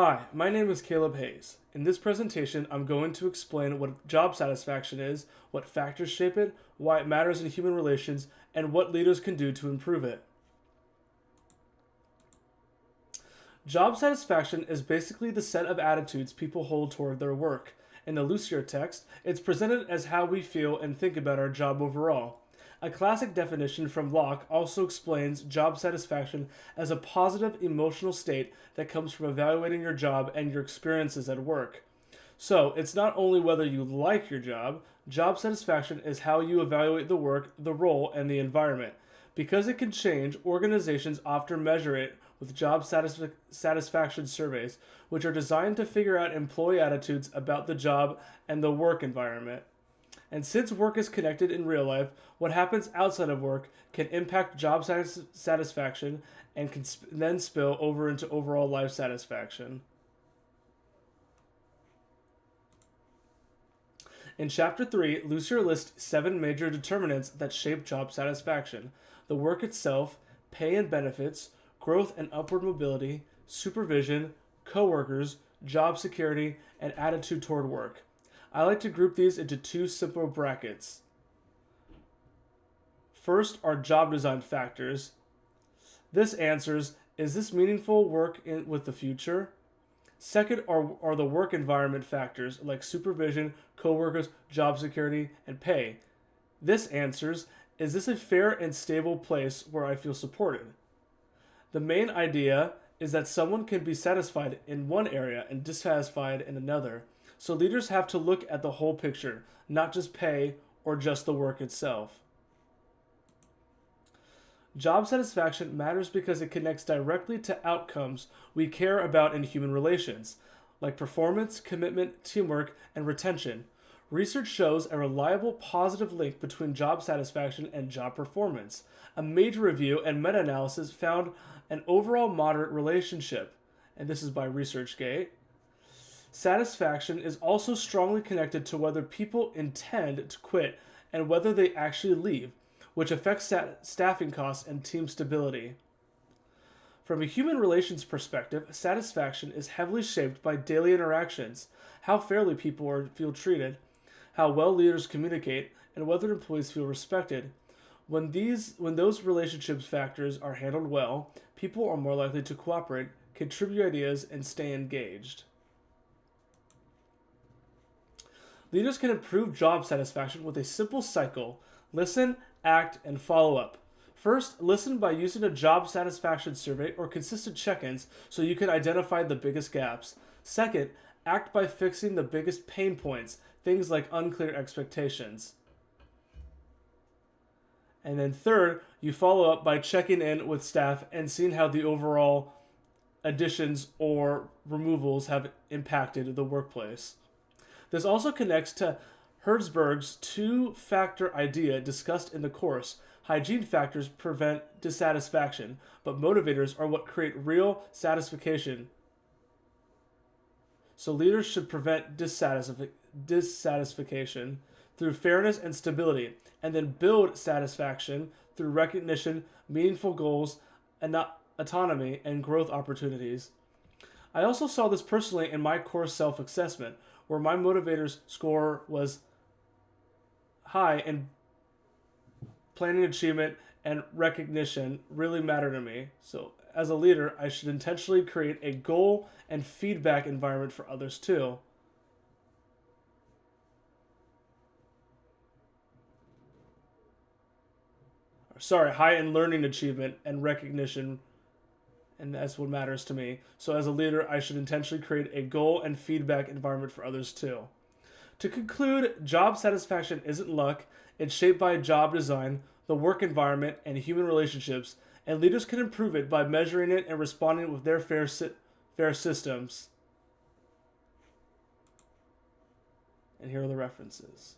Hi, my name is Caleb Hayes. In this presentation, I'm going to explain what job satisfaction is, what factors shape it, why it matters in human relations, and what leaders can do to improve it. Job satisfaction is basically the set of attitudes people hold toward their work. In the Lucier text, it's presented as how we feel and think about our job overall. A classic definition from Locke also explains job satisfaction as a positive emotional state that comes from evaluating your job and your experiences at work. So, it's not only whether you like your job satisfaction is how you evaluate the work, the role, and the environment. Because it can change, organizations often measure it with satisfaction surveys, which are designed to figure out employee attitudes about the job and the work environment. And since work is connected in real life, what happens outside of work can impact satisfaction and can then spill over into overall life satisfaction. In Chapter 3, Lucier lists 7 major determinants that shape job satisfaction: the work itself, pay and benefits, growth and upward mobility, supervision, coworkers, job security, and attitude toward work. I like to group these into 2 simple brackets. First are job design factors. This answers, is this meaningful work with the future? Second are the work environment factors like supervision, coworkers, job security, and pay. This answers, is this a fair and stable place where I feel supported? The main idea is that someone can be satisfied in one area and dissatisfied in another. So leaders have to look at the whole picture, not just pay or just the work itself. Job satisfaction matters because it connects directly to outcomes we care about in human relations, like performance, commitment, teamwork, and retention. Research shows a reliable positive link between job satisfaction and job performance. A major review and meta-analysis found an overall moderate relationship, and this is by ResearchGate. Satisfaction is also strongly connected to whether people intend to quit and whether they actually leave, which affects staffing costs and team stability. From a human relations perspective, satisfaction is heavily shaped by daily interactions, how fairly people feel treated, how well leaders communicate, and whether employees feel respected. When those relationships factors are handled well, people are more likely to cooperate, contribute ideas, and stay engaged. Leaders can improve job satisfaction with a simple cycle: listen, act, and follow up. First, listen by using a job satisfaction survey or consistent check-ins so you can identify the biggest gaps. Second, act by fixing the biggest pain points, things like unclear expectations. And then third, you follow up by checking in with staff and seeing how the overall additions or removals have impacted the workplace. This also connects to Herzberg's 2-factor idea discussed in the course. Hygiene factors prevent dissatisfaction, but motivators are what create real satisfaction. So leaders should prevent dissatisfaction through fairness and stability, and then build satisfaction through recognition, meaningful goals, and autonomy, and growth opportunities. I also saw this personally in my course self-assessment, where my motivators score was high and planning achievement and recognition really matter to me. So as a leader, I should intentionally create a goal and feedback environment for others too. High in learning achievement and recognition, and that's what matters to me. So as a leader, I should intentionally create a goal and feedback environment for others too. To conclude, job satisfaction isn't luck. It's shaped by job design, the work environment, and human relationships, and leaders can improve it by measuring it and responding with their fair systems. And here are the references.